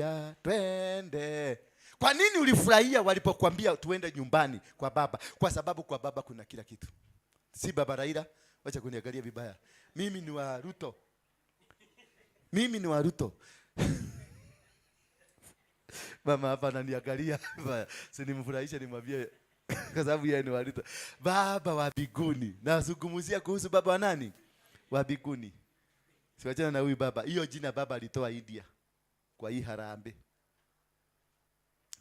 haleluya, twende. Kwa nini ulifurahia walipokuambia tuende nyumbani kwa baba? Kwa sababu kwa baba kuna kila kitu. Si baba Raila, wacha kuniangalia vibaya. Mimi ni wa Ruto. Mimi ni wa Ruto. Mama hapa ananiangalia. Sinimfurahisha nimwambie kwa sababu yeye ni wa Ruto. Baba wa mbinguni. Nazungumzia kuhusu baba wa nani? Wa mbinguni. Siwachana na huyu baba. Hiyo jina baba alitoa India kwa hii harambee.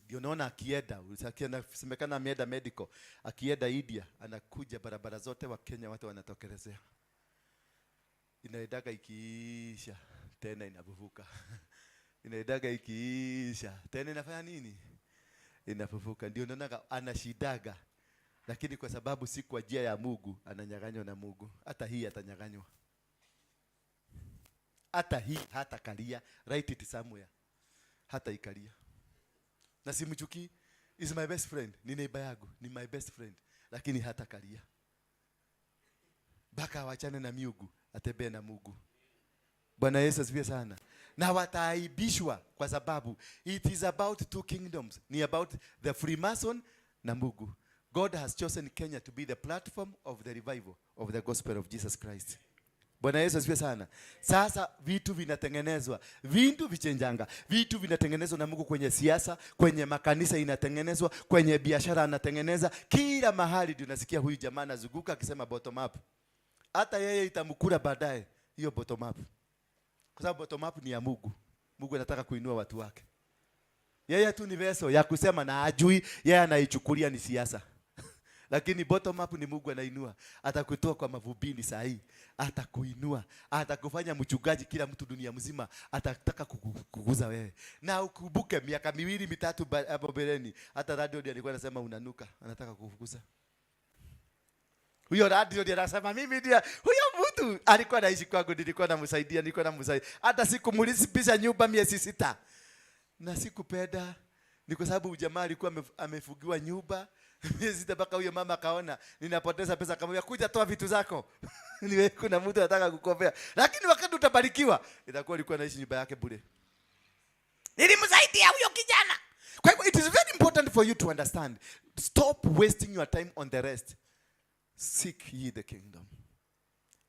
Ndio naona akienda, semekana ameenda medical, akienda India, anakuja barabara zote wa Kenya watu wanatokelezea. Inaendaga ikiisha, tena inafufuka. Inaendaga ikiisha, tena inafanya nini? Inafufuka. Ndio naona anashidaga. Lakini kwa sababu si kwa njia ya Mungu, ananyang'anywa na Mungu. Hata hii atanyang'anywa. Hata hii hata kalia, write it somewhere. Hata ikalia. Na simchuki, is my best friend, ni neighbor yangu, ni my best friend, lakini hata kalia. Baka wachane na miungu, atembee na Mungu. Bwana Yesu asifiwe sana. Na wataaibishwa kwa sababu it is about two kingdoms. Ni about the Freemason na Mungu. God has chosen Kenya to be the platform of the revival of the gospel of Jesus Christ. Bwana Yesu asifiwe sana. Sasa vitu vinatengenezwa, vitu vichenjanga. Vitu vinatengenezwa na Mungu kwenye siasa, kwenye makanisa inatengenezwa, kwenye biashara anatengeneza. Kila mahali tunasikia huyu jamaa anazunguka akisema bottom up. Hata yeye itamkura baadaye hiyo bottom up. Kwa sababu bottom up ni ya Mungu. Mungu anataka kuinua watu wake. Yeye tu ni vessel ya kusema na ajui, yeye anaichukulia ni siasa. Lakini bottom up ni Mungu anainua. Atakutoa kwa mavumbini saa hii. Atakuinua. Atakufanya mchungaji kila mtu dunia mzima. Atataka kukuguza wewe. Na ukumbuke miaka 2-3 hapo mbeleni. Hata radio ndiye alikuwa anasema unanuka. Anataka kukuguza. Huyo radio ndiye anasema mimi ndiye. Huyo mtu alikuwa anaishi kwangu, nilikuwa namsaidia. Hata sikumlipisha nyumba miezi 6. Na sikupenda. Ni kwa sababu jamaa alikuwa amefugiwa nyumba. Miezi 6 mpaka huyo mama kaona ninapoteza pesa, akamwambia kuja toa vitu zako. Niwe kuna mtu anataka kukopea. Lakini wakati utabarikiwa itakuwa alikuwa anaishi nyumba yake bure. Nilimsaidia huyo kijana. Kwa hivyo it is very important for you to understand. Stop wasting your time on the rest. Seek ye the kingdom.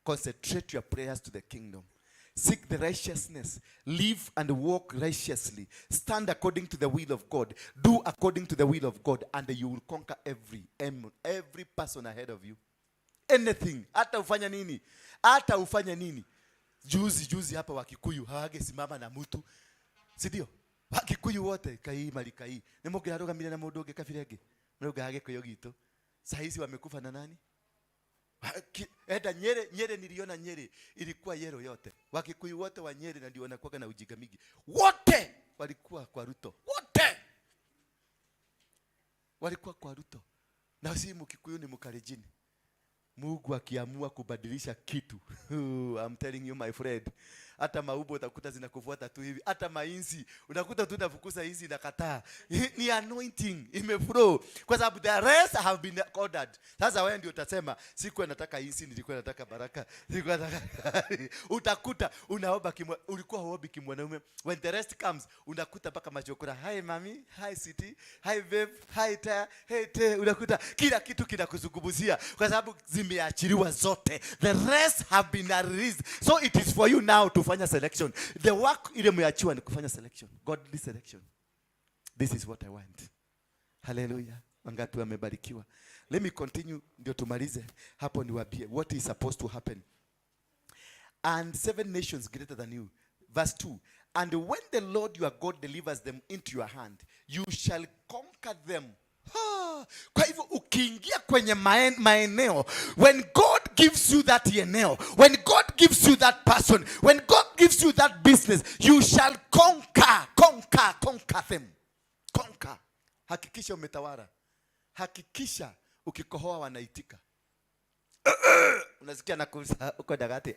Concentrate your prayers to the kingdom. Seek the righteousness. Live and walk righteously. Stand according to the will of God. Do according to the will of God. And you will conquer every person ahead of you. Anything. Hata ufanya nini. Hata ufanya nini. Juzi hapa Wakikuyu hawagesimama na mtu. Si ndio? Wakikuyu wote kai malikai. Nemogira roga mire na mundu kafirege. Mroga hage koyo gitu. Saizi wamekufa na nani? Eda Nyeri niliona Nyeri ilikuwa yero yote. Wakikuyu wote wa Nyeri na ndio wanakuwa na ujinga mingi. Wote walikuwa kwa Ruto. Wote walikuwa kwa Ruto. Na si Mkikuyu ni Mkalenjin. Mungu akiamua kubadilisha kitu. I'm telling you my friend. Hata maubo utakuta zinakufuata tu hivi. Hata mainzi unakuta tu unafukuza hizi na kataa. Ni anointing imeflow. Kwa sababu the rest have been ordered. Sasa wewe ndio utasema siku nataka inzi, nilikuwa nataka baraka. Nilikuwa nataka utakuta unaomba ulikuwa huombi kimwanaume. When the rest comes unakuta mpaka majokora. Hi mami, hi city, hi babe, hi ta, hey te. Unakuta kila kitu kinakuzungumzia kwa sababu zimeachiliwa zote. The rest have been released. So it is for you now to kufanya selection. The work ile mmeachiwa ni kufanya selection. Godly selection. This is what I want. Hallelujah. Wangapi wamebarikiwa. Let me continue ndio tumalize. Hapo niwaambie what is supposed to happen. And 7 nations greater than you. Verse 2. And when the Lord your God delivers them into your hand, you shall conquer them. Kwa hivyo ukiingia kwenye maeneo, when God gives you that eneo, when God gives you that person, when God gives you that business, you shall conquer them. Conquer. Hakikisha umetawala. Hakikisha ukikohoa wanaitika. Unasikia nakusa uko dagati.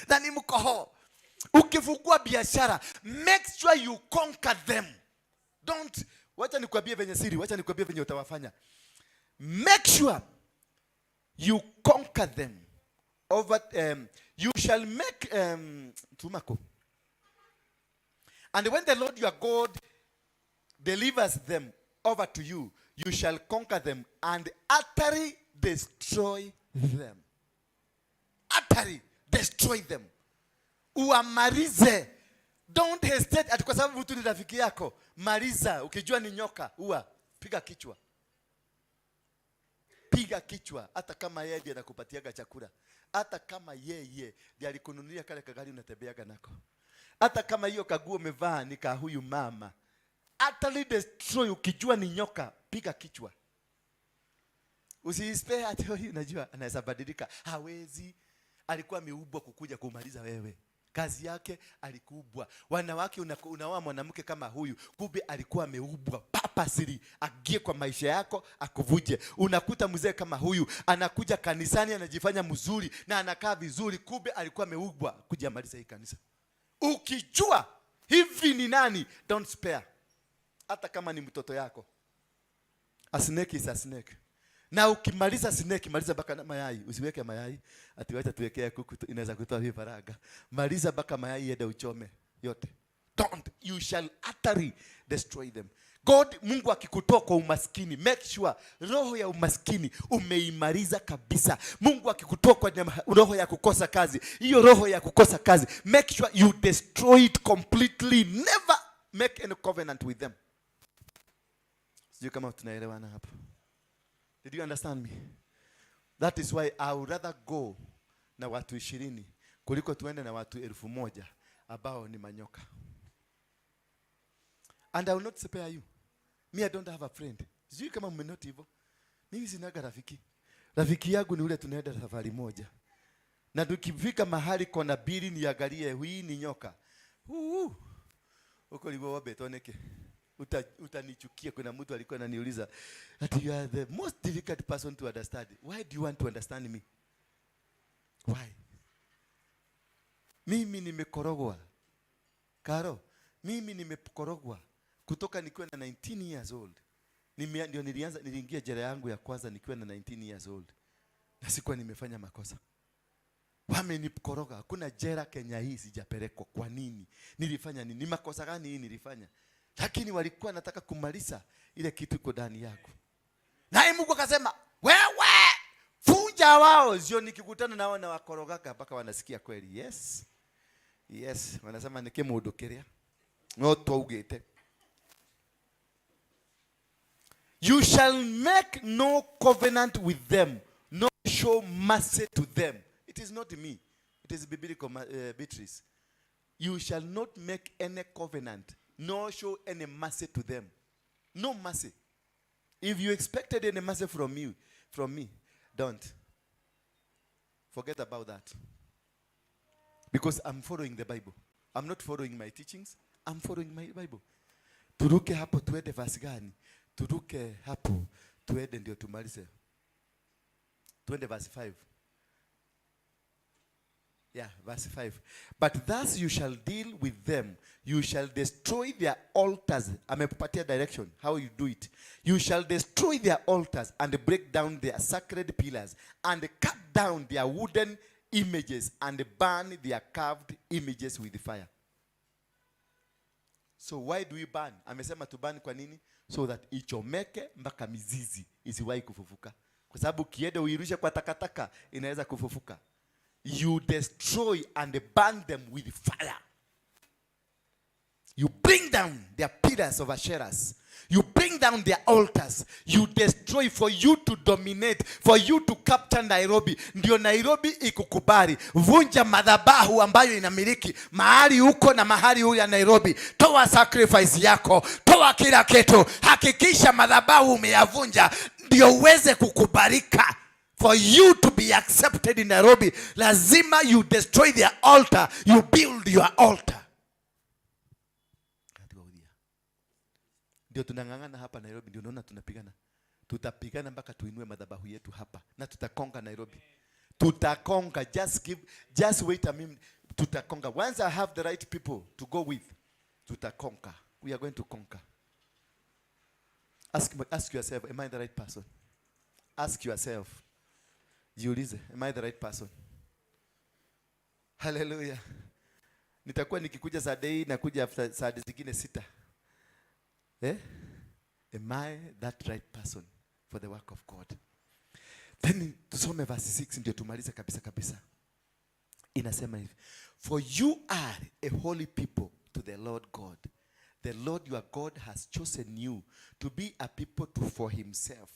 Nani mkoho? Ukifungua biashara, make sure you conquer them. Don't wacha nikwambie venye siri, wacha nikwambie venye utawafanya. Make sure you conquer them. You shall make tumako. And when the Lord your God delivers them over to you, you shall conquer them and utterly destroy them. Utterly destroy them. Uamalize. Don't hesitate ati kwa sababu mtu ni rafiki yako. Maliza. Ukijua ni nyoka, piga kichwa. Piga kichwa. Hata kama yeye ndiye anakupatiaga chakula. Hata kama yeye ndiye alikununulia kale kagari unatembeaga nako. Hata kama hiyo kaguo umevaa ni ka huyu mama. Utterly destroy. Ukijua ni nyoka, piga kichwa. Usispare ati huyu unajua anaweza badilika. Hawezi. Alikuwa ameubwa kukuja kumaliza wewe. Kazi yake alikubwa. Wanawake unaoa mwanamke kama huyu, kumbe alikuwa ameubwa purposely agie kwa maisha yako akuvuje. Unakuta mzee kama huyu anakuja kanisani anajifanya mzuri na anakaa vizuri, kumbe alikuwa ameubwa kuja maliza hii kanisa. Ukijua hivi ni nani, don't spare. Hata kama ni mtoto yako. A snake is a snake. Na ukimaliza snake, maliza baka na mayai. Usiweke mayai ati wacha tuwekea kuku inaweza kutoa viparaga. Maliza baka mayai yende uchome yote. Don't. You shall utterly destroy them. God, Mungu akikutoa kwa umaskini, make sure roho ya umaskini umeimaliza kabisa. Mungu akikutoa kwa roho ya kukosa kazi, hiyo roho ya kukosa kazi, make sure you destroy it completely. Never make any covenant with them. Sijui kama tunaelewana hapo. Did you understand me? That is why I would rather go na watu 20 kuliko tuende na watu 1000 ambao ni manyoka. And I will not spare you. Me, I don't have a friend. Sijui kama mmenoti hivyo. Mimi sinaga rafiki. Rafiki yangu ni ule tunaenda safari moja. Na tukifika mahali kona bili niangalie hii ni nyoka. Uko libo wabetoneke. Utanichukia. Kuna mtu alikuwa ananiuliza that you are the most difficult person to understand. Why do you want to understand me? Why? Mimi nimekorogwa. Karo, mimi nimekorogwa kutoka nikiwa na 19 years old. Ndio niliingia jela yangu ya kwanza nikiwa na 19 years old. Na sikuwa nimefanya makosa. Wamenikoroga. Hakuna jela Kenya hii sijapelekwa. Kwa nini? Nilifanya nini? Ni makosa gani hii nilifanya? Lakini walikuwa nataka kumaliza ile kitu iko ndani yako. Na Mungu akasema, wewe funja wao. Sio nikikutana nao na wakorogaka mpaka wanasikia kweli. Yes. Yes, wanasema nikimudokerea. No tougete. You shall make no covenant with them, no show mercy to them. It is not me. It is biblical, Beatrice. You shall not make any covenant, nor show any mercy to them. No mercy. If you expected any mercy from me, don't. Forget about that. Because I'm following the Bible. I'm not following my teachings. I'm following my Bible. Turuke hapo tuende verse gani? Turuke hapo tuende ndio tumalize. Tuende verse 5. Yeah, verse 5. But thus you shall deal with them. You shall destroy their altars. Amepatia direction how you do it. You shall destroy their altars and break down their sacred pillars and cut down their wooden images and burn their carved images with fire. So why do we burn? Amesema to burn kwa nini? So that ichomeke mpaka mizizi isiwahi kufufuka. Kwa sababu kiende uirushe kwa takataka inaweza kufufuka. You destroy and burn them with fire. You bring down their pillars of Asherahs. You bring down their altars. You destroy for you to dominate, for you to capture Nairobi. Ndio Nairobi ikukubali. Vunja madhabahu ambayo inamiliki mahali huko na mahali huko ya Nairobi. Toa sacrifice yako. Toa kila kitu. Hakikisha madhabahu umeyavunja ndio uweze kukubalika. For you to be accepted in Nairobi, lazima you destroy their altar. You build your altar. Ndio tunangangana hapa Nairobi, ndio unaona tunapigana. Tutapigana mpaka tuinue madhabahu yetu hapa na tutakonga Nairobi. Tutakonga, just wait a minute. Tutakonga. Once I have the right people to go with, tutakonga. We are going to conquer. Ask yourself, am I the right person? Ask yourself. Jiulize, am I the right person? Hallelujah. nitakuwa nikikuja saa hii na kuja after saa zingine 6. Am I that right person for the work of God? Then tusome verse 6 ndio tumalize kabisa. Inasema hivi, for you are a holy people to the Lord God. The Lord your God has chosen you to be a people for himself,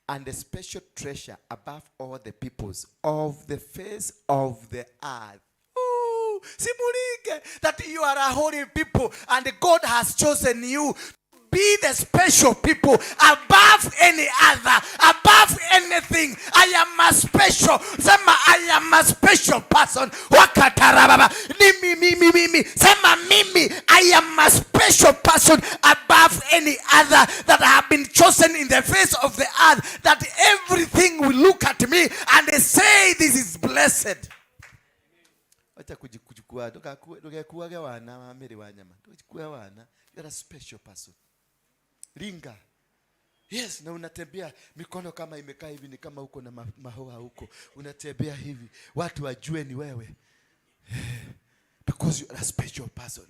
and a special treasure above all the peoples of the face of the earth. Simulike that you are a holy people and God has chosen you be the special people above any other, above anything. I am a special. Sema, I am a special person. Wakatarababa. Mimi. Sema, mimi. I am a special person above any other that have been chosen in the face of the earth, that everything will look at me and they say this is blessed. Wacha kujikua kuaga wana mamere wanyama. Kujikua wana, you are a special person. Ringa. Yes, na unatembea mikono kama imekaa hivi, ni kama uko na mahoa huko. Unatembea hivi, watu wajue ni wewe. Because you are a special person.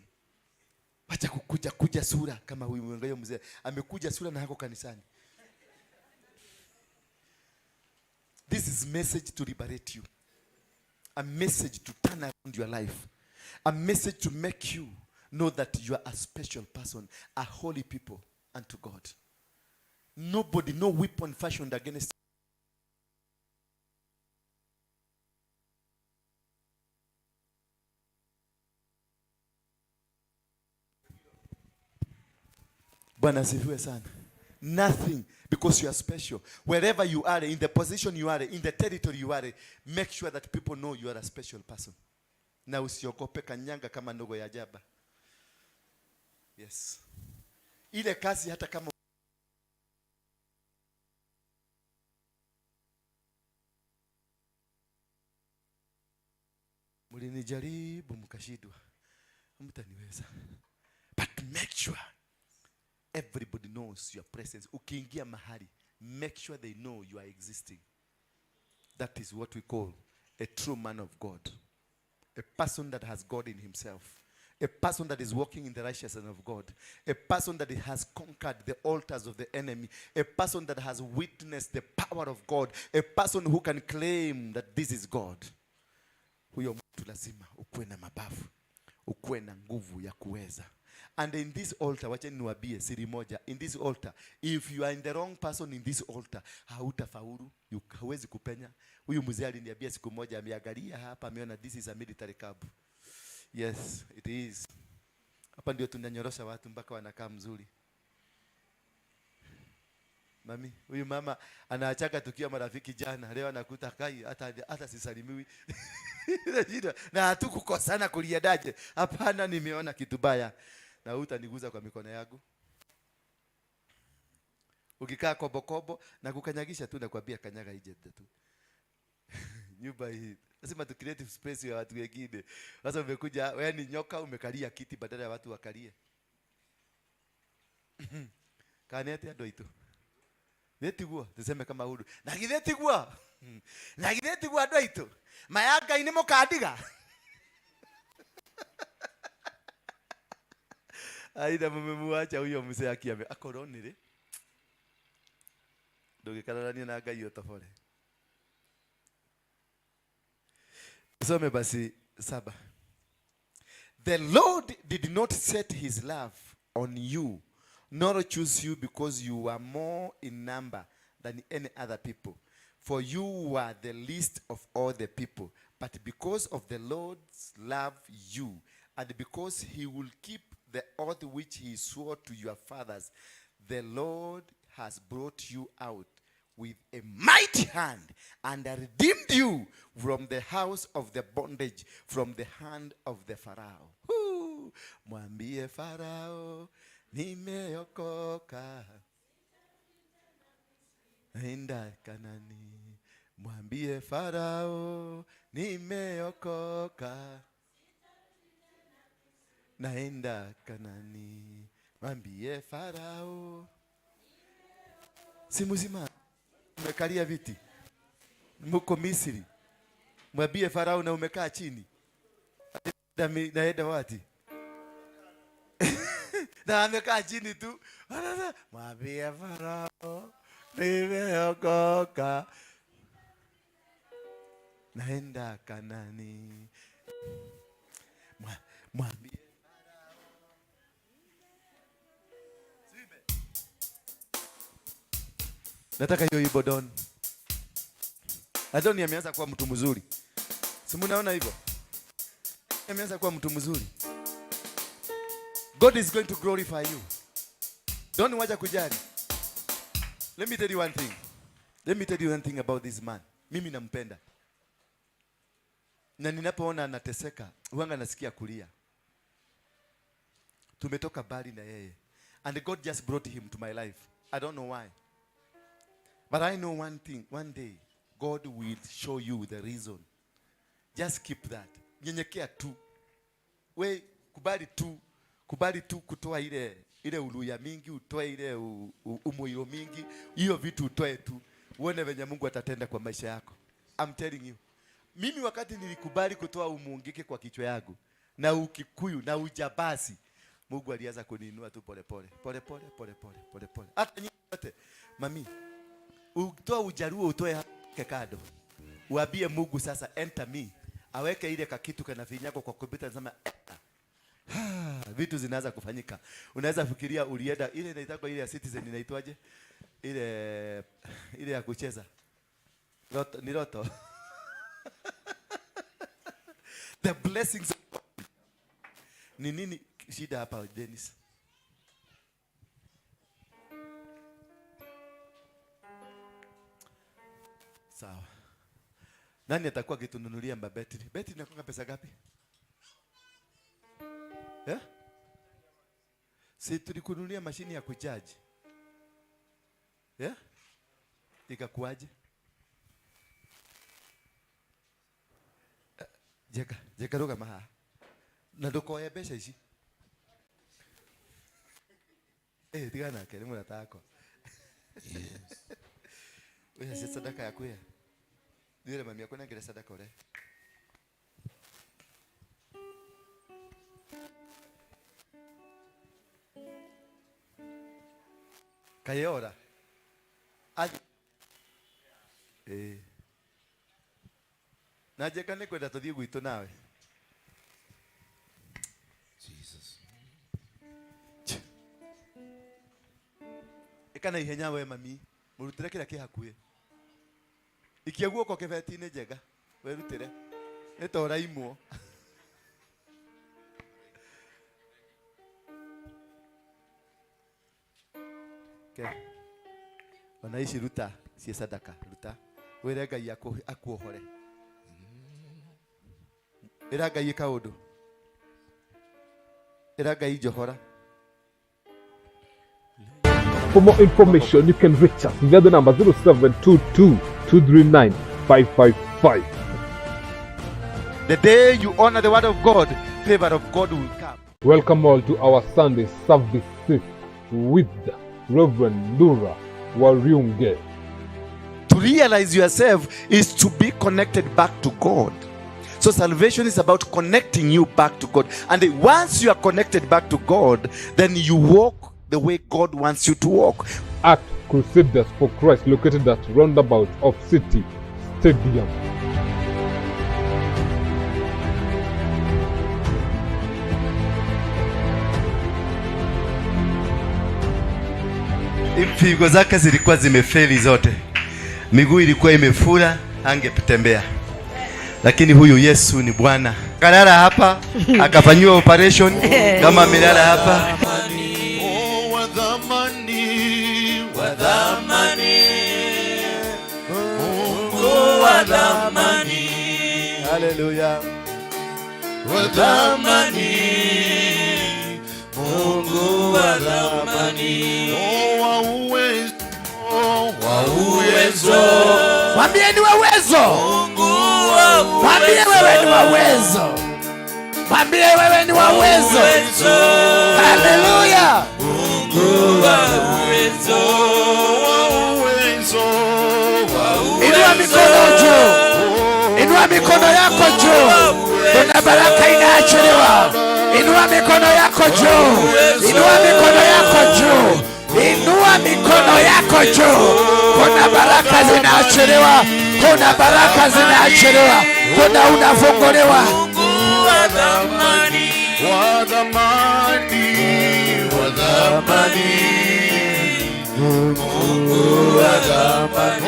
Wacha kuja sura kama huyu mwengayo mzee. Amekuja sura na hako kanisani. This is message to liberate you. A message to turn around your life. A message to make you know that you are a special person, a holy people unto God. Nobody, no weapon fashioned against Bwana asifiwe sana. Nothing, because you are special. Wherever you are, in the position you are, in the territory you are, make sure that people know you are a special person. Na usiogope kanyanga kama ndogo ya jaba. Yes. Ile kazi hata kama mlinijaribu mkashindwa, mtaniweza. But make sure everybody knows your presence. Ukiingia mahali, make sure they know you are existing. That is what we call a true man of God. A person that has God in himself. A person that is walking in the righteousness of God. A person that has conquered the altars of the enemy. A person that has witnessed the power of God. A person who can claim that this is God. Huyo mtu lazima ukuwe na mabavu. Ukuwe na nguvu ya kuweza. And in this altar, wacha niwaambie siri moja. In this altar, if you are in the wrong person in this altar, hautafaulu, huwezi kupenya. Huyu mzee aliniambia siku moja, ameangalia hapa, ameona this is a military camp. Yes, it is. Hapa ndio tunanyorosha watu mpaka wanakaa mzuri. Mami, huyu mama anaachaka tukiwa marafiki jana, leo anakuta kai hata sisalimiwi. Na hatukukosana kuliendaje. Hapana, nimeona kitu baya. Na utaniguza kwa mikono yangu. Ukikaa kobokobo na kukanyagisha tu, nakwambia kanyaga ije tu. Nyumba hii lazima tu creative space ya watu wengine. Sasa umekuja wewe ni nyoka, umekalia kiti badala ya watu wakalie. Kanete ndo ito. Netigua, tuseme kama hudu. Na githetigua. Na githetigua ndo ito. Mayaga inimo kadiga. Aida mumemuacha huyo mzee akiambe akoronire. Ndoge kanarania na Ngai otafore. Some basi 7. The Lord did not set his love on you, nor choose you because you were more in number than any other people. For you were the least of all the people. But because of the Lord's love you, and because he will keep the oath which he swore to your fathers, the Lord has brought you out with a mighty hand and redeemed you from the house of the bondage, from the hand of the Pharaoh. Mwambie Pharaoh, nimeokoka. Naenda Kanani. Mwambie Pharaoh, nimeokoka. Naenda Kanani. Mwambie Pharaoh. Si mzima umekalia viti. Mko Misri. Mwambie Farao na umekaa chini. naenda wapi? Na amekaa chini tu. Mwambie Farao nimeokoka. Naenda Kanani. Mwambie Farao. Nataka hiyo ibodon. Adoni ameanza kuwa mtu mzuri. Si mnaona hivyo? Ameanza kuwa mtu mzuri. God is going to glorify you. Don't waja kujali. Let me tell you one thing. Let me tell you one thing about this man. Mimi nampenda. Na ninapoona anateseka, huanga nasikia kulia. Tumetoka bali na yeye. And God just brought him to my life. I don't know why. But I know one thing. One day, God will show you the reason. Just keep that. Nyenyekea tu. We kubali tu kutoa ile uluya mingi, utoe ile umuyo mingi. Hiyo vitu utoe tu. Uone venye Mungu atatenda kwa maisha yako. I'm telling you. Mimi wakati nilikubali kutoa umuungike kwa kichwa yangu na ukikuyu na ujabasi, Mungu alianza kuniinua tu pole pole. Hata nyinyi wote, mami, utoa ujaruo utoe kekado. Uambie Mungu sasa enter me. Aweke ile kakitu kana vinyako kwa kompyuta nasema vitu zinaanza kufanyika. Unaweza fikiria ulienda ile inaitwa ile ya Citizen inaitwaje? Ile ya kucheza. Loto. The blessings of God. Ni nini shida hapa Dennis? Sawa. Nani atakuwa kitununulia mbabeti? Beti inakuwa pesa ngapi? Si tulikununulia mashini ya kuchaji. Ikakuaje? Jeka roga maha. Na ndokoye besha ici. Tigana kele mwana tako. Yes. Wewe sasa sadaka yako ya. Ndio mami yako na ngire sadaka ore. Kayora. Najeka ne kwenda tuthie gwitu nawe. Jesus. Ekana ihenya we mami, murutire kira kihakuye. Ikiaguo ko kebeti-ine njega, werutire. Etora imwo. Okay. Wanaishi ruta, si sadaka, ruta. Were Ngai akuohore. Ira Ngai kaudu. Ira Ngai johora. For more information, you can reach us via the number 0722-239-555. The day you honor the word of God, favor of God will come. Welcome all to our Sunday services with Reverend Lura Wariunge. To realize yourself is to be connected back to God. So salvation is about connecting you back to God. And once you are connected back to God, then you walk the way God wants you to walk. At Crusaders for Christ, located at roundabout of City Stadium. Figo zake zilikuwa zimefeli zote. Miguu ilikuwa imefura, angetembea. Lakini huyu Yesu ni Bwana. Kalala hapa, akafanywa operation kama amelala hapa. Mungu wa dhamani. Hallelujah. Wa dhamani. Mungu wa dhamani. Wa uwezo. Mwambie ni wa uwezo. Mwambie wewe ni wa uwezo. Mwambie wewe ni wa uwezo. Hallelujah. Mungu wa uwezo. Inua mikono juu. Inua mikono yako juu. Kuna baraka inaachiliwa Inua mikono yako juu. Inua mikono yako juu. Inua mikono yako juu. Kuna baraka zinaachiliwa. Kuna baraka zinaachiliwa. Kuna unafunguliwa. Mungu wa dhamani, wa dhamani, wa dhamani. Mungu wa dhamani,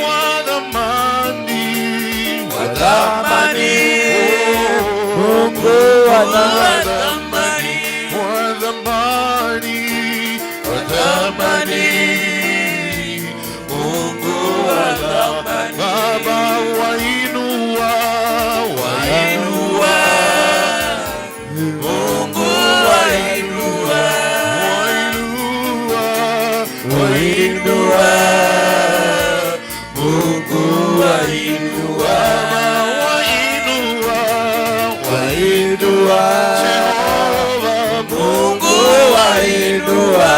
wa dhamani, wa dhamani. Mungu wa dhamani, wa dhamani, wa dhamani. Mungu wa dhamani. Baba wainua, wainua. Mungu wainua, wainua, wainua. Mungu wainua, wainua, wainua. Jehova Mungu wainua,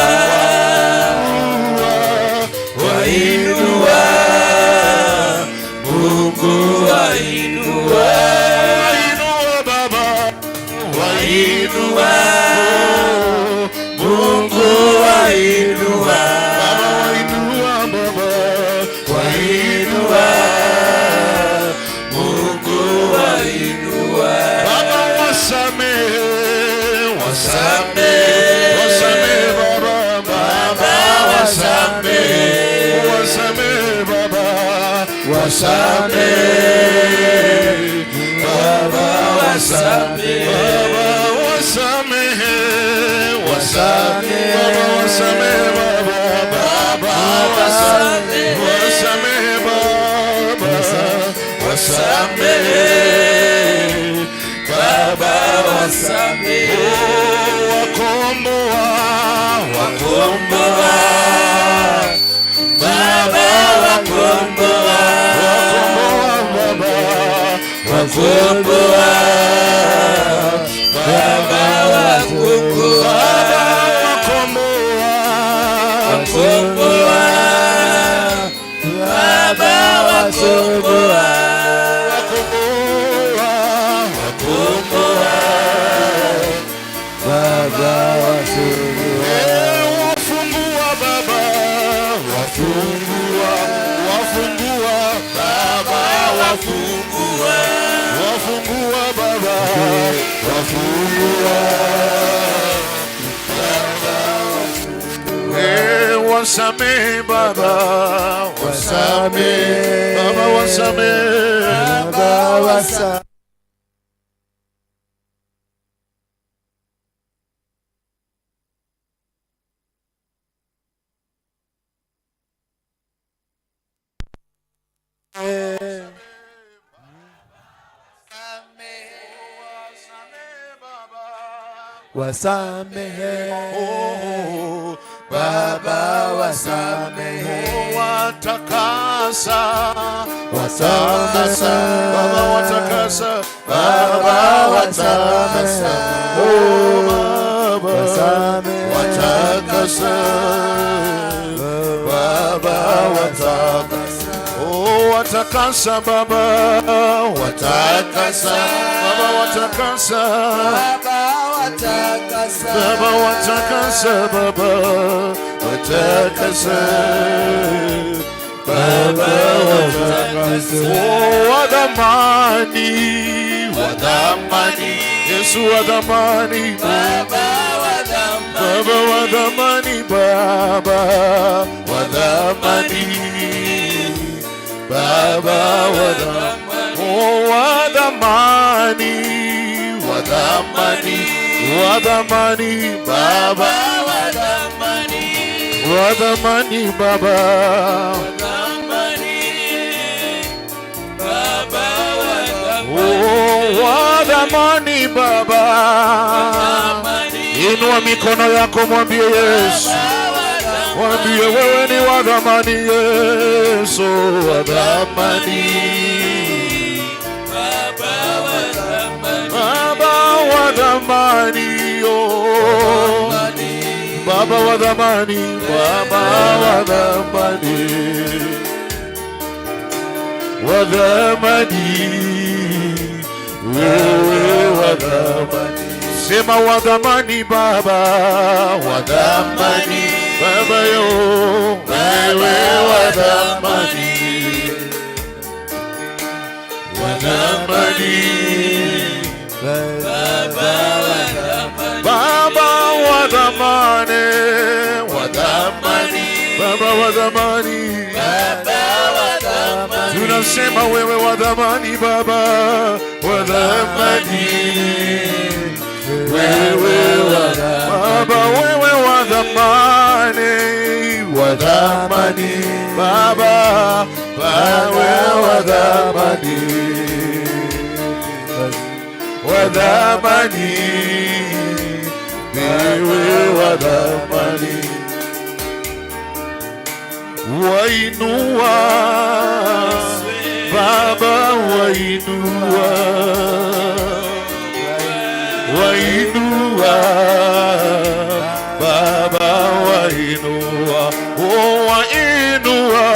wainua. Mungu wainua, wainua Baba, wainua. Mungu wainua, Baba wainua, Baba wainua. Mungu wainua, Baba wasamehe, wasamehe, wasamehe Baba, Baba wasamehe, wasamehe Baba, wasamehe Baba, wasamehe Baba, wasamehe, wasamehe Baba, wasamehe Baba, Baba wasamehe, wasamehe Baba, wasamehe Baba, wasamehe. Wakomboa, wakomboa Baba, wakomboa, wakomboa Baba, wakomboa Baba, wakomboa, wakomboa Baba, wakomboa, wakomboa Baba, wakomboa. Wafungua Baba, wafungua, wafungua Baba, wafungua, wafungua Baba, wafungua Baba, wafungua. Wasamehe Baba, wasamehe Baba, wasamehe Baba, wasamehe. Wasamehe, oh, Baba wasamehe, watakasa, watakasa, Baba watakasa, Baba watakasa, oh Baba wasamehe, watakasa, Baba watakasa, oh watakasa Baba, watakasa, Baba watakasa, Baba watakasa, Baba watakasa, Baba watakasa. Oh wadhamani, wadhamani, Yesu wadhamani, Baba wadhamani, Baba wadhamani, Baba wadhamani, Baba wadhamani. Oh wadhamani, wadhamani, wadhamani Baba, wadhamani, wadhamani Baba, wadhamani Baba, wadhamani, oh wadhamani Baba. Inua mikono yako mwambie Yesu, mwambie wewe ni wadhamani Yesu, wadhamani wadhamani, oh Baba wadhamani, Baba wadhamani, wadhamani, wewe wadhamani. Sema wa dhamani Baba, wa dhamani Baba yo, wewe wa dhamani, wa dhamani Baba wa dhamani, wa dhamani Baba wa dhamani, tunasema wewe wa dhamani Baba, wa dhamani, wewe wa Baba, wewe wa dhamani, wa dhamani Baba, wewe wa dhamani, wa dhamani, wewe wa dhamani. Wainua Baba, wainua, wainua Baba, wainua, oh wainua,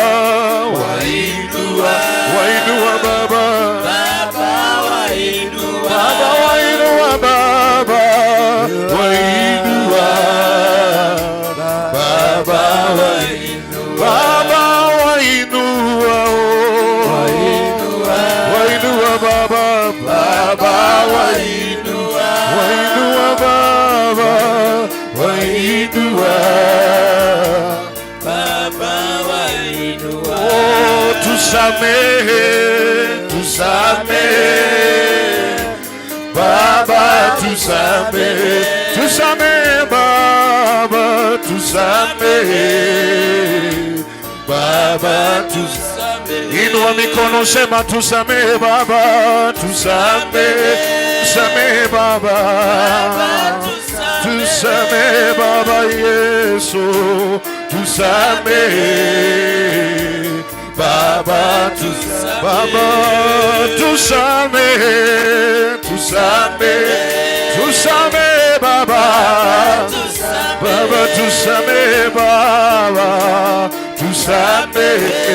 wainua, wainua Baba, Baba wainua, Baba wainua, Baba wainua, Baba wainua, Baba wainua, wainua Baba, Baba wainua, wainua Baba, wainua Baba, wainua. Oh, tusamehe, tusamehe Baba, tusamehe, tusamehe Baba, tusamehe Baba, tusamehe. Inua mikono, sema tusamehe Baba, tusamehe, tusamehe Baba, tusamehe Baba Yesu, tusamehe Baba, tusamehe Baba, tusamehe, tusamehe, tusamehe Baba, Baba tusamehe Baba, tusamehe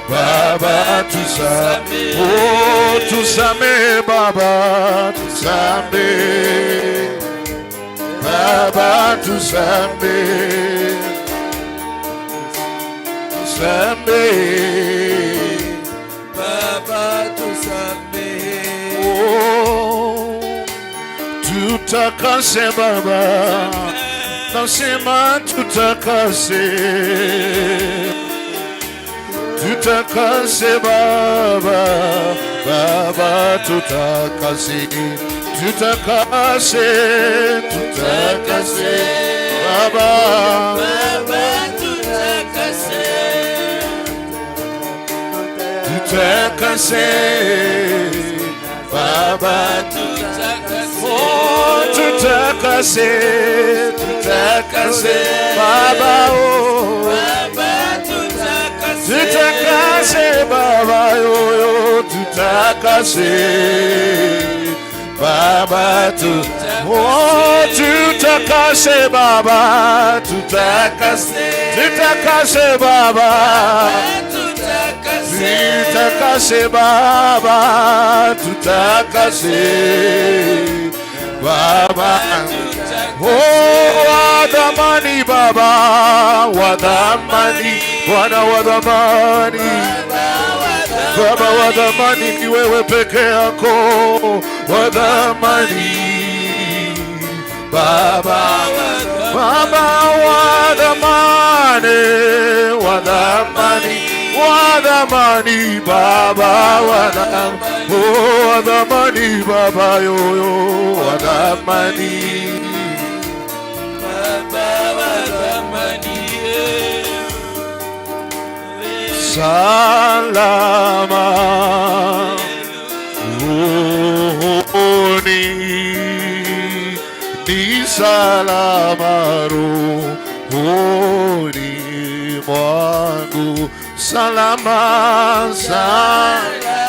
Baba, tusamehe, oh tusamehe Baba, tusamehe Baba, tusamehe, tusamehe Baba, tusamehe, oh tutakase Baba, nasema tutakase, tutakase Baba, Baba tutakase, tutakase, tutakase Baba, Baba tutakase, tutakase Baba, tutakase, oh tutakase, tutakase Baba, oh Baba tutakase, tutakase Baba, yo tutakase Baba, oh tutakase Baba, tutakase, tutakase Baba, tutakase Baba, tutakase Baba, oh wadhamani Baba, wadhamani, Bwana wadhamani, Baba wadhamani ni wewe peke yako, wadhamani Baba, Baba wadhamani, wadhamani, wadhamani Baba, wadhamani, oh wadhamani Baba, yoyo wadhamani Baba, wadhamani salama rohoni, ni salama rohoni mwangu, salama, salama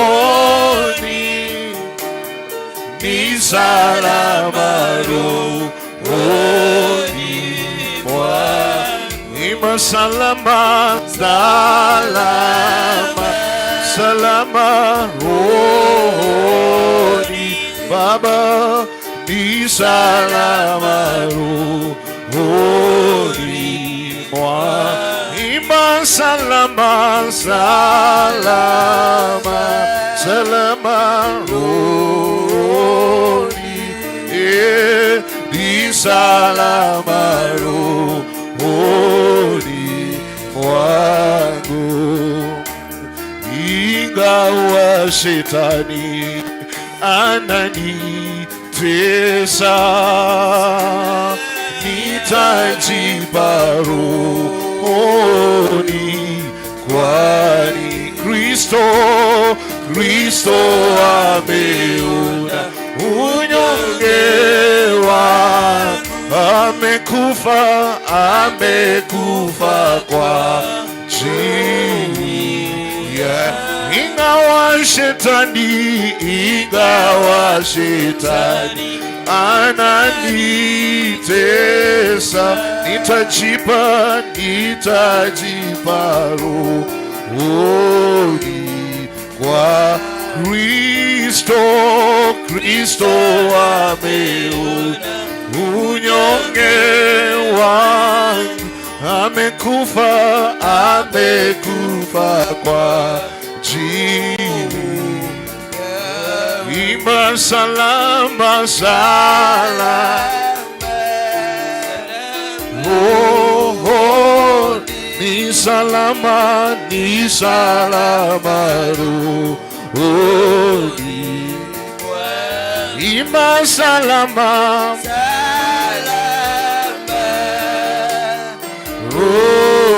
rohoni, ni salama rohoni mwangu, salama, salama, salama rohoni, Baba ni salama rohoni mwangu. Imba salama, salama, salama rohoni, ni salama rohoni mwangu. Ingawa shetani ananitesa, nitajipa rohoni, kwani Kristo ameona unyonge wangu, amekufa kwa ajili ya. Ingawa shetani ananitesa, nitajipa rohoni, kwa Kristo ameona unyonge wangu, amekufa kwa ajili. Imba salama, salama rohoni, ni salama rohoni. Imba salama, salama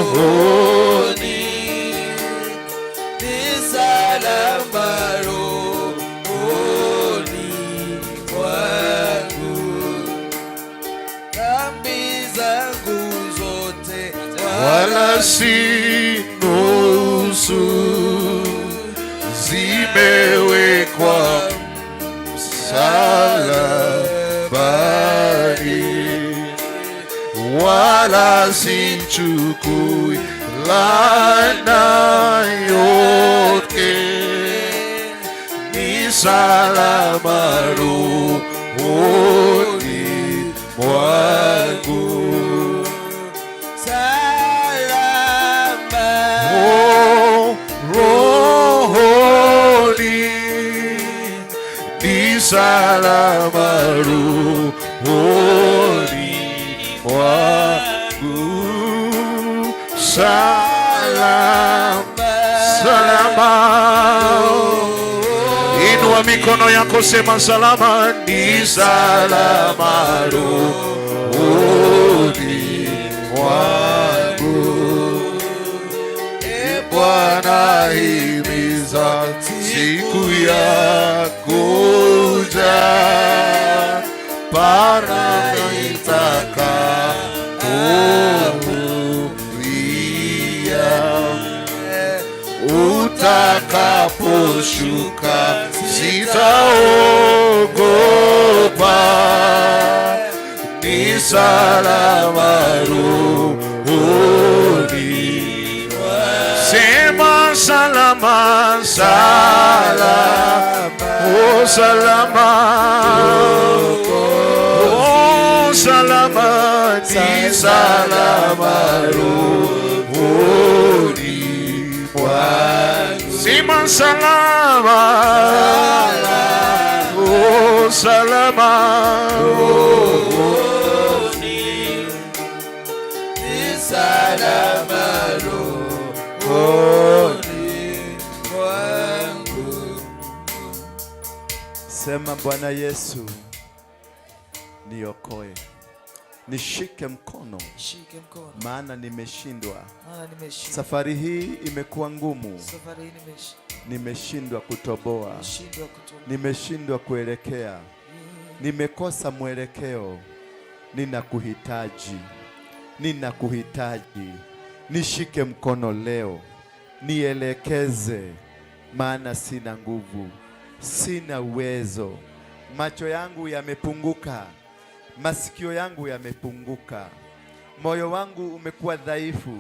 rohoni, ni salama rohoni mwangu. Dhambi zangu zote wala si nusu, zimewekwa msalabani, wala sichukui laana yote, ni salama rohoni mwangu. Salama rohoni, ni salama rohoni mwangu. Salama. Inua mikono yako, sema salama, ni salama rohoni mwangu. Bwana, himiza siku ya kuja, para utakaposhuka, sitaogopa, ni salama rohoni. Sema salama, salama, oh salama, oh salama, ni salama rohoni mwangu. Sema salama, oh salama rohoni, ni salama rohoni mwangu. Sema Bwana Yesu, niokoe, nishike mkono, maana nimeshindwa. Safari hii imekuwa ngumu, nimeshindwa kutoboa, nimeshindwa kuelekea, nimekosa mwelekeo. Ninakuhitaji, nishike mkono leo, nielekeze, maana sina nguvu, sina uwezo. Macho yangu yamepunguka, masikio yangu yamepunguka, moyo wangu umekuwa dhaifu.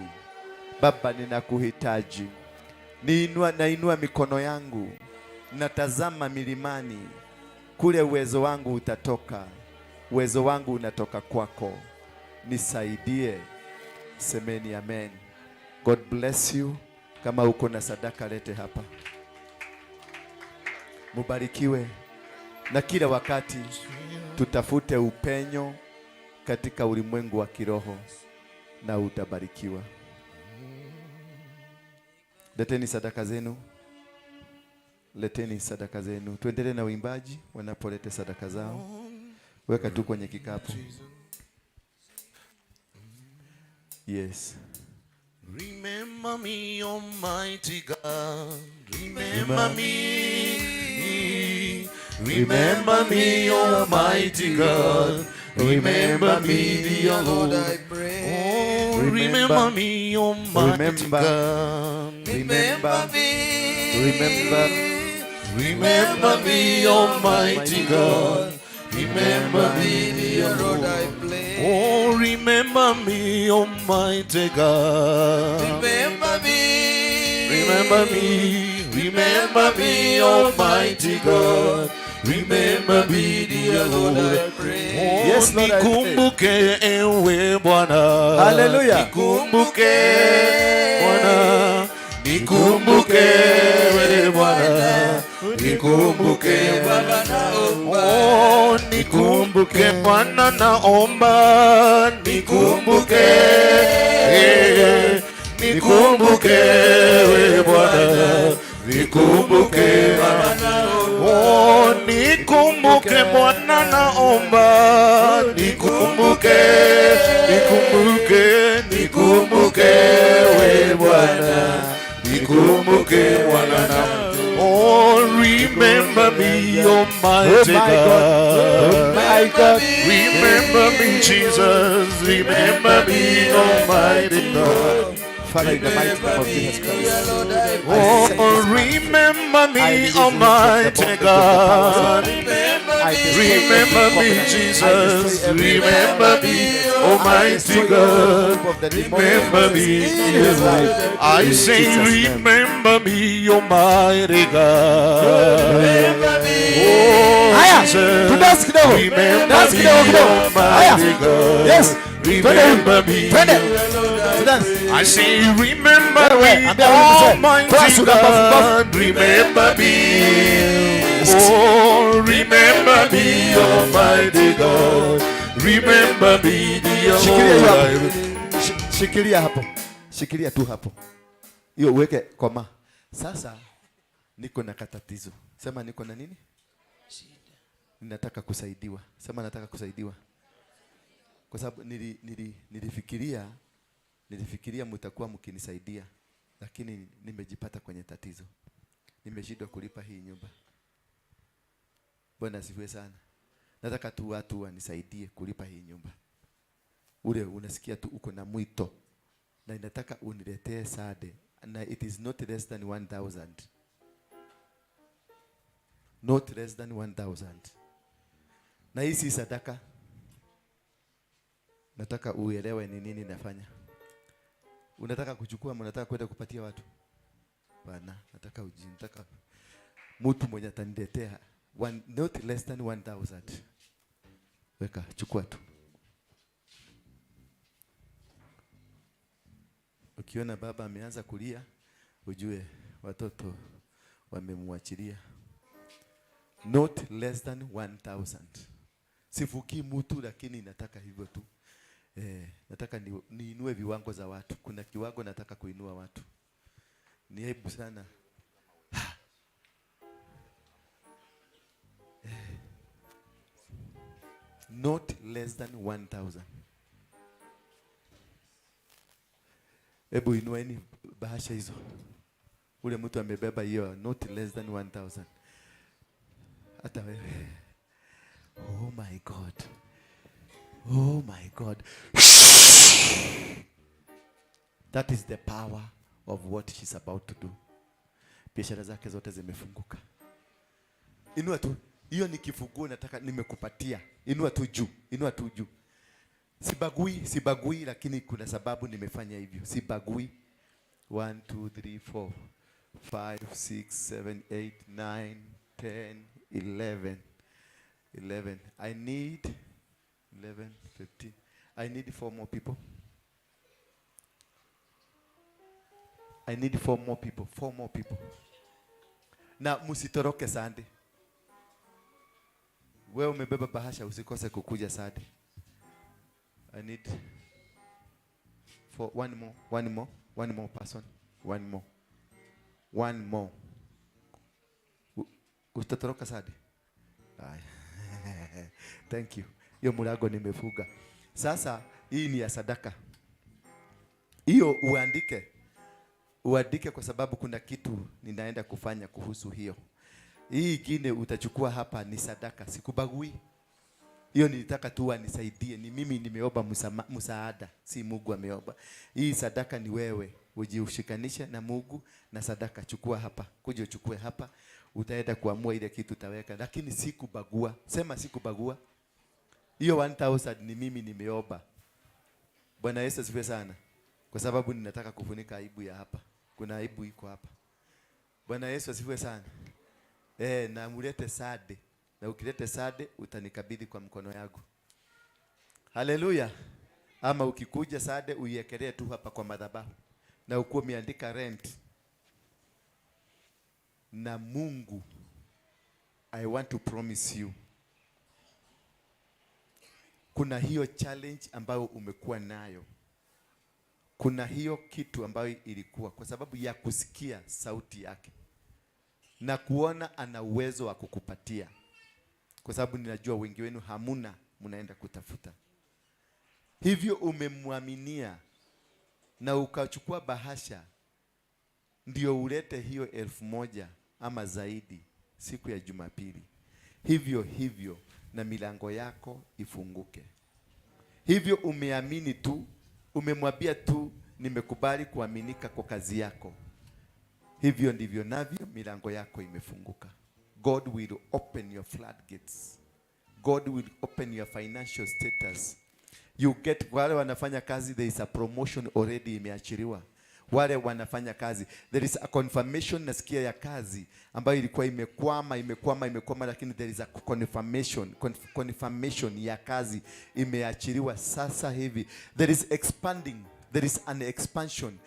Baba, ninakuhitaji, nainua mikono yangu, natazama milimani, kule uwezo wangu utatoka. Uwezo wangu unatoka kwako, nisaidie. Semeni amen. God bless you. Kama uko na sadaka lete hapa. Mubarikiwe. Na kila wakati tutafute upenyo katika ulimwengu wa kiroho na utabarikiwa. Leteni sadaka zenu. Leteni sadaka zenu. Tuendelee na uimbaji wanapoleta sadaka zao. Weka tu kwenye kikapu. Yes. Remember me, Almighty God. Remember me. Remember me, Almighty God. Remember me, dear Lord, I pray. Oh, remember me, Almighty God. Remember me. Remember me, Almighty God. Remember me, dear Lord, I pray. Oh, remember me, Almighty God. Remember me. Remember me. Remember me, Almighty God. Remember me, dear Lord, I pray. Oh, Yes, Lord, I pray. nikumbuke ewe Bwana. Hallelujah. Nikumbuke Bwana. Nikumbuke ewe Bwana. Nikumbuke Bwana naomba. Oh, nikumbuke Bwana naomba. Nikumbuke. Nikumbuke ewe Bwana. Nikumbuke Bwana naomba. Oh, nikumbuke Bwana naomba. Nikumbuke. Nikumbuke ewe Bwana. Nikumbuke Bwana naomba. Oh, remember me, Almighty God. My God. Remember me, Jesus. Remember me, Almighty God. Father, in the mighty name of Jesus Christ. Oh, remember me, Almighty God. Remember me, Jesus. Remember me, Almighty God. Remember me, I say, remember me, Almighty God. Oh, Jesus. Remember me, Almighty God. Yes. Remember me. I say, remember me, Almighty God. Remember me. Oh, remember me, Almighty God. Remember me, dear Lord. Shikilia hapo. Shikilia tu hapo. Hiyo uweke koma. Sasa niko na katatizo. Sema niko na nini? Ninataka kusaidiwa. Sema nataka kusaidiwa. Kwa sababu nilifikiria mtakuwa mkinisaidia, lakini nimejipata kwenye tatizo. Nimeshindwa kulipa hii nyumba. Bwana asifiwe sana. Nataka tu watu wanisaidie kulipa hii nyumba. Ule unasikia tu uko na mwito na ninataka uniletee sade, na it is not less than 1,000. Not less than 1,000. Na hii si sadaka. Nataka uelewe ni nini nafanya. Unataka kuchukua, unataka kwenda kupatia watu? Bwana, nataka mtu mwenye ataniletea not less than 1,000. Weka, chukua tu. Ukiona baba ameanza kulia, ujue watoto wamemwachilia. Not less than 1,000. Sifuki mtu, lakini nataka hivyo tu. Nataka niinue viwango za watu. Kuna kiwango nataka kuinua watu. Ni aibu sana. Not less than 1,000. Hebu inueni bahasha hizo. Ule mtu amebeba hiyo not less than 1,000. Hata wewe. Oh my God. Oh my God. That is the power of what she's about to do. Biashara zake zote zimefunguka. Inua tu. Hiyo ni kifunguo nataka nimekupatia. Inua tu juu. Inua tu juu. Sibagui, lakini kuna sababu nimefanya hivyo. Sibagui. 1 2 3 4 5, 6, 7, 8, 9, 10, 11. 11. I need 11, 15. I need 4 more people. I need 4 more people. 4 more people. Na musitoroke Sunday. Wewe umebeba bahasha usikose kukuja Sunday. I need for one more person. One more. Utatoroka Sunday. Thank you. Hiyo mulago nimefuga. Sasa hii ni ya sadaka. Hiyo uandike kwa sababu kuna kitu ninaenda kufanya kuhusu hiyo. Hii ingine utachukua hapa ni sadaka. Sikubagui. Hiyo nilitaka tu anisaidie. Ni mimi nimeomba msaada, si Mungu ameomba. Hii sadaka ni wewe. Ujiushikanishe na Mungu na sadaka. Chukua hapa. Kuja uchukue hapa. Utaenda kuamua ile kitu utaweka. Lakini sikubagua. Sema sikubagua. Hiyo 1000 ni mimi nimeomba. Bwana Yesu asifiwe sana. Kwa sababu ninataka kufunika aibu ya hapa. Kuna aibu iko hapa. Bwana Yesu asifiwe sana. Na mulete sade. Na ukilete sade utanikabidhi kwa mkono yangu. Haleluya. Ama ukikuja sade uiekelee tu hapa kwa madhabahu. Na ukuwa umeandika rent. Na Mungu, I want to promise you. Kuna hiyo challenge ambayo umekuwa nayo. Kuna hiyo kitu ambayo ilikuwa kwa sababu ya kusikia sauti yake. Na kuona ana uwezo wa kukupatia. Kwa sababu ninajua wengi wenu hamuna, mnaenda kutafuta. Hivyo umemwaminia na ukachukua bahasha. Ndio ulete hiyo 1000 ama zaidi siku ya Jumapili. Hivyo na milango yako ifunguke. Hivyo umeamini tu, umemwambia tu nimekubali kuaminika kwa kazi yako. Hivyo ndivyo navyo milango yako imefunguka. God will open your floodgates. God will open your financial status. You get, wale wanafanya kazi, there is a promotion already imeachiriwa. Wale wanafanya kazi, there is a confirmation nasikia ya kazi ambayo ilikuwa imekwama, lakini there is a confirmation ya kazi imeachiriwa sasa hivi. There is an expansion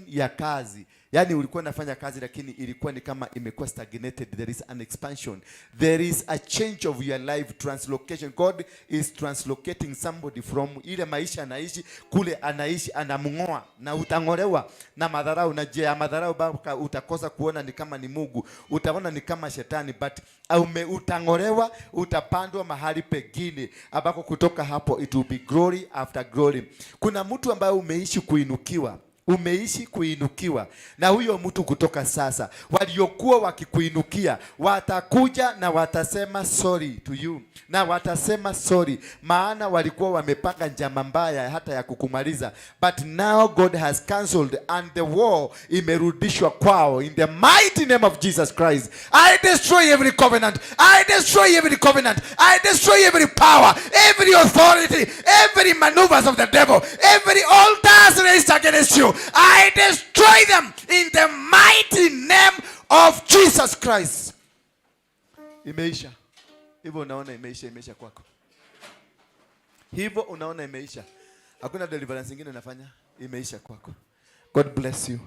ya kazi. Yani ulikuwa unafanya kazi lakini ilikuwa ni kama imekuwa stagnated. There is an expansion. There is a change of your life, translocation. God is translocating somebody from ile maisha anaishi kule anaishi, anamngoa na utangolewa na madharau, na je ya madharau baka utakosa kuona ni kama ni Mungu, utaona ni kama shetani, but utangolewa, utapandwa mahali pengine ambako kutoka hapo it will be glory after glory. Kuna mtu ambaye umeishi kuinukiwa na huyo mtu kutoka sasa. Waliokuwa wakikuinukia watakuja na watasema sorry to you, na watasema sorry maana walikuwa wamepanga njama mbaya hata ya kukumaliza, but now God has cancelled and the war imerudishwa kwao. In the mighty name of Jesus Christ, I destroy every covenant, I destroy every covenant, I destroy every power, every authority, every maneuvers of the devil, every altars raised against you. I destroy them in the mighty name of Jesus Christ. Imeisha. Hivyo unaona imeisha kwako. Hivyo unaona imeisha. Hakuna deliverance nyingine nafanya, imeisha kwako. God bless you.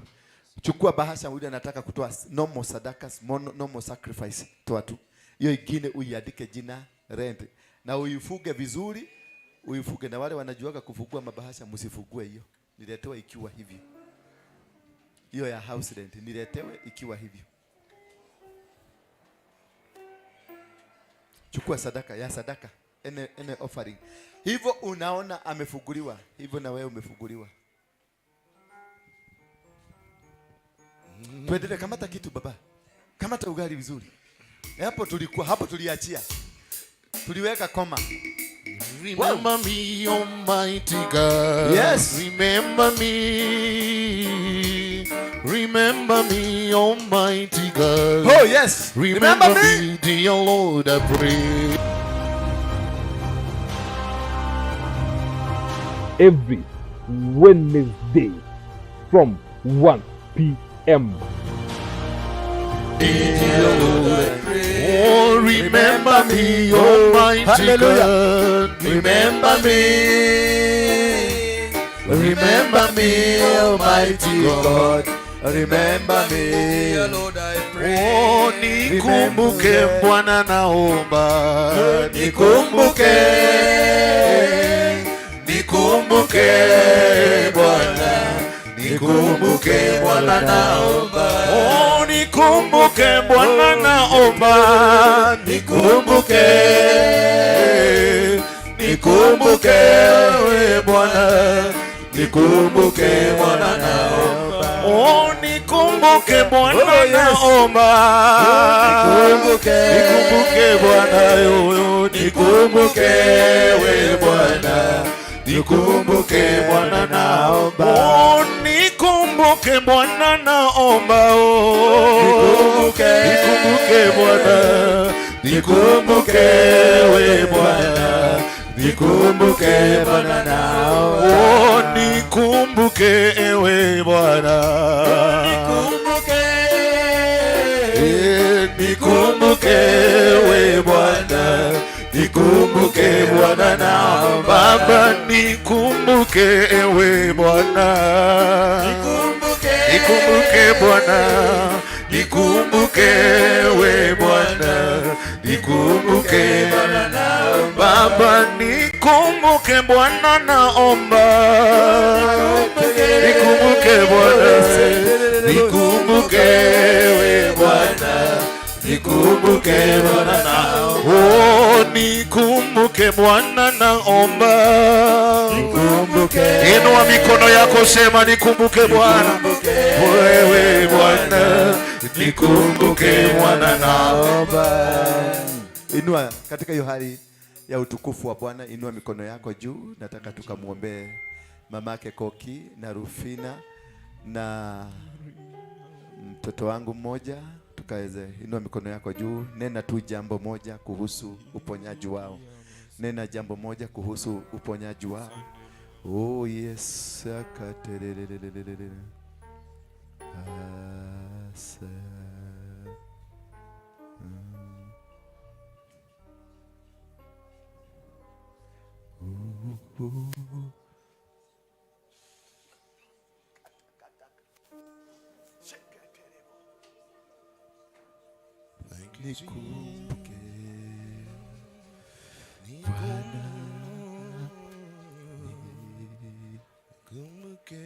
Chukua bahasha, huyu anataka kutoa no more sadakas, no more sacrifice. Toa tu. Hiyo ingine uiandike jina rent. Na uifuge vizuri, uifuge. Na wale wanajuaga kufungua mabahasha, msifugue hiyo. Niletewa ikiwa hivi. Hiyo ya house rent niletewe ikiwa hivyo. Chukua sadaka, ene offering. Hivyo unaona amefunguliwa, hivyo na wewe umefunguliwa. Tuendelee, kamata kitu baba. Kamata ugali vizuri. Hapo tuliachia. Tuliweka koma. Remember me, Almighty God. Yes. Remember me, Almighty God. Oh yes. Remember me, dear Lord, I pray. Every Wednesday from 1 p.m. M. Oh, remember me, Almighty God. Remember me. Remember me, Almighty God. Remember me, Lord, I pray. Oh, nikumbuke Bwana, naomba. Nikumbuke. Nikumbuke Bwana. Nikumbuke Bwana, naomba. Oh, nikumbuke Bwana, naomba. Nikumbuke. Nikumbuke Bwana. Nikumbuke Bwana, naomba. Oh, nikumbuke Bwana, naomba. Nikumbuke. Nikumbuke Bwana, yo. Nikumbuke we Bwana. Nikumbuke Bwana, naomba. Oh, nikumbuke Bwana, naomba. Oh, nikumbuke. Nikumbuke Bwana. Nikumbuke we Bwana. Nikumbuke Bwana, naomba. Oh, nikumbuke ewe Bwana. Nikumbuke. Nikumbuke we Bwana. Nikumbuke Bwana, naomba. Baba, nikumbuke ewe Bwana. Nikumbuke. Nikumbuke Bwana. Nikumbuke we Bwana. Nikumbuke Bwana, naomba. Baba, nikumbuke Bwana, naomba. Nikumbuke Bwana. Nikumbuke we Bwana. Nikumbuke Bwana, naomba. Oh, nikumbuke Bwana, naomba. Nikumbuke. Inua mikono yako, sema nikumbuke Bwana. Wewe Bwana, nikumbuke Bwana, naomba. Inua katika hiyo hali ya utukufu wa Bwana, inua mikono yako juu. Nataka tukamwombee mamake Koki na Rufina na mtoto wangu mmoja. Tukaweze, inua mikono yako juu. Nena tu jambo moja kuhusu uponyaji wao. Nena jambo moja kuhusu uponyaji wao. Oh yes, akatererererere. Asa. Nikumbuke Bwana, nikumbuke.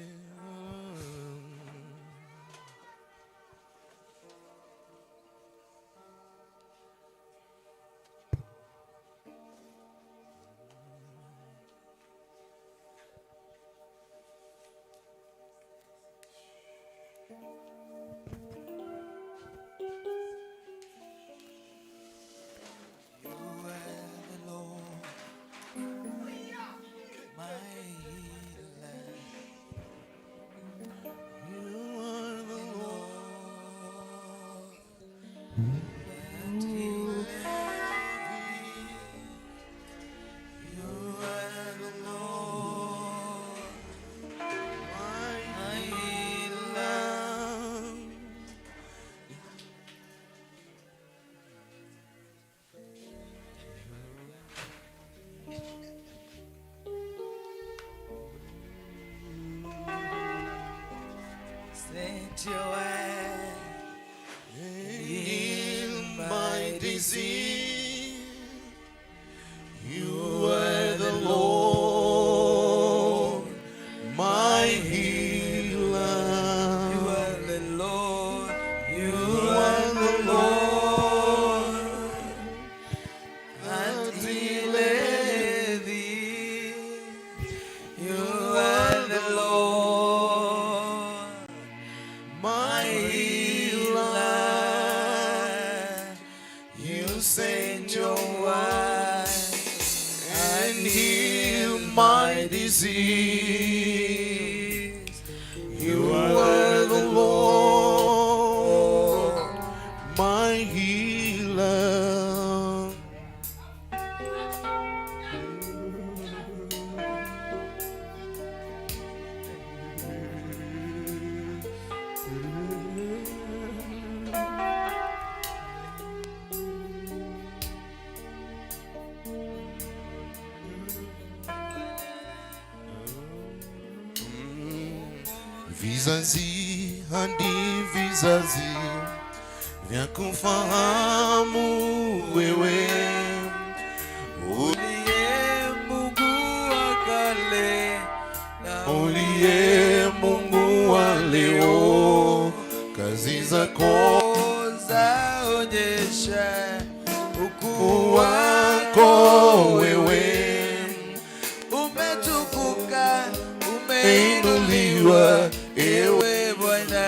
Sent your way, heal my disease. You are the Lord, my healer. You are the Lord, you are the Lord, that healeth thee. You are the Lord, my healer. You send your word and heal my disease. You are the Lord, my healer. vizazi hadi vizazi vya kufahamu wewe uliye Mungu wa kale na uliye Mungu wa leo, kazi zako zaonyesha ukuu wako wewe, umetukuka, umeinuliwa ewe Bwana.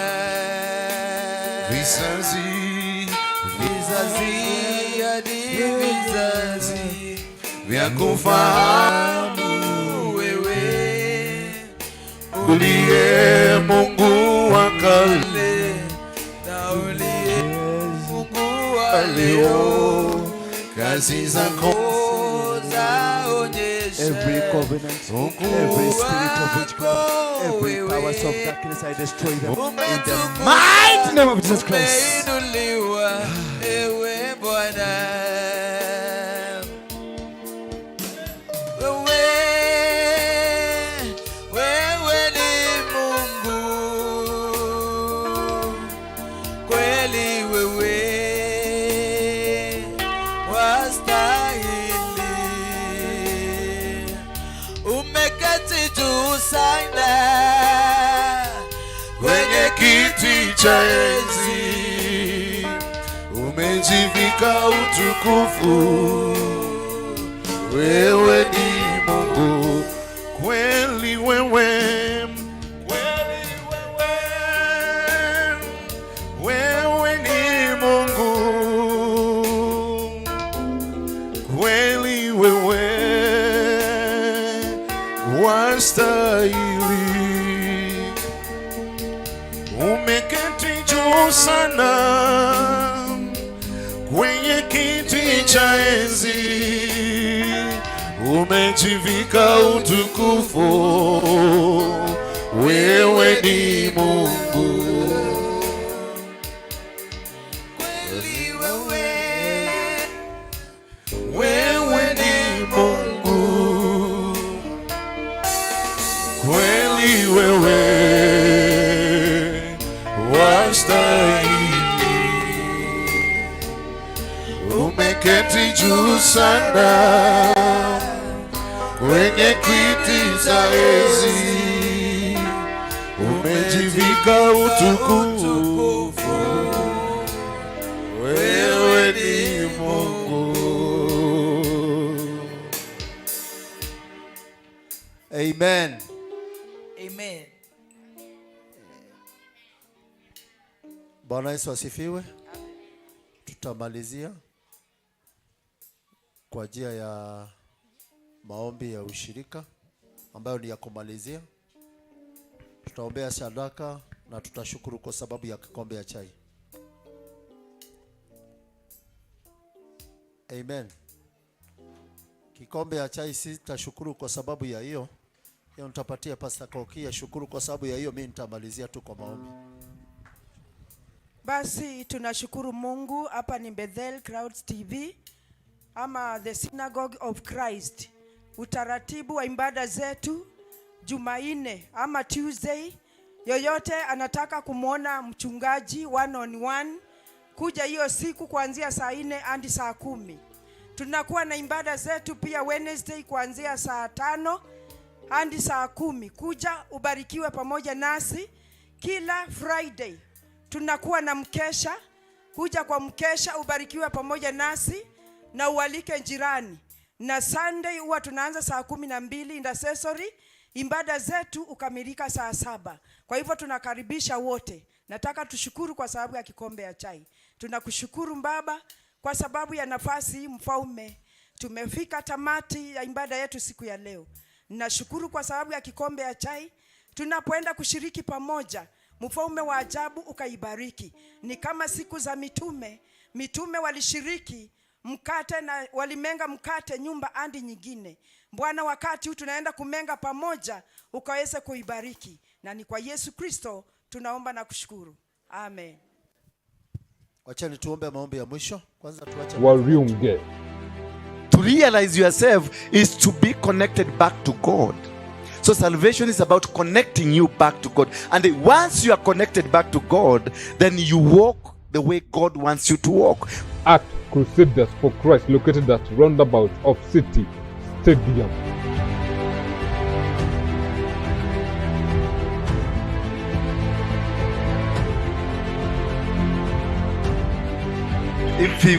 Vizazi hadi vizazi vya kufahamu wewe uliye Mungu wa kale na uliye Mungu wa leo, kazi zako zaonyesha Every covenant, every spirit of witchcraft, every powers of darkness, I destroy them in the mighty name of Jesus Christ. umeinuliwa ewe Bwana. Wewe ni Mungu kweli, wewe wastahili, umeketi juu sana kwenye kiti cha enzi, umejivika utukufu. Wewe ni Mungu kweli, wewe ni Mungu kweli, wewe wastahili, umeketi juu sana kwenye kiti cha enzi, umejivika utukufu. Wewe ni Mungu kweli, wewe ni Mungu kweli, wewe wastahili, umeketi juu sana kwenye kiti cha enzi, umejivika utukufu. Wewe ni Mungu. Amen. Amen. Bwana Yesu asifiwe. Tutamalizia kwa njia ya maombi ya ushirika ambayo ni ya kumalizia. Tutaombea sadaka na tutashukuru kwa sababu ya kikombe ya chai. Amen. Kikombe ya chai sitashukuru kwa sababu ya hiyo. Hiyo nitapatia Pastor Kokia shukuru kwa sababu ya hiyo, mimi nitamalizia tu kwa maombi. Basi tunashukuru Mungu. Hapa ni Bethel Crowds TV ama the Synagogue of Christ. Utaratibu wa ibada zetu Jumanne ama Tuesday, yoyote anataka kumwona mchungaji one on one, kuja hiyo siku kuanzia saa 4 hadi saa 10. Tunakuwa na ibada zetu pia Wednesday kuanzia saa 5 hadi saa 10. Kuja ubarikiwe pamoja nasi. Kila Friday tunakuwa na mkesha. Kuja kwa mkesha ubarikiwe pamoja nasi na ualike jirani. Na Sunday huwa tunaanza saa 12 intercessory. Ibada zetu ukamilika saa 7. Kwa hivyo tunakaribisha wote. Nataka tushukuru kwa sababu ya kikombe ya chai. Tunakushukuru Baba kwa sababu ya nafasi Mfalme. Tumefika tamati ya ibada yetu siku ya leo. Ninashukuru kwa sababu ya kikombe ya chai. Tunapoenda kushiriki pamoja, Mfalme wa ajabu ukaibariki. Ni kama siku za mitume. Mitume walishiriki mkate na walimenga mkate nyumba hadi nyingine. Bwana, wakati huu tunaenda kumenga pamoja, ukaweze kuibariki. Na ni kwa Yesu Kristo tunaomba na kushukuru. Amen. Wacha tuombe maombi ya mwisho. Kwanza tuache Wariunge. To realize yourself is to be connected back to God. So salvation is about connecting you back to God. And once you are connected back to God, then you walk the way God wants you to walk. At Crusaders for Christ, located at roundabout of City Stadium. If you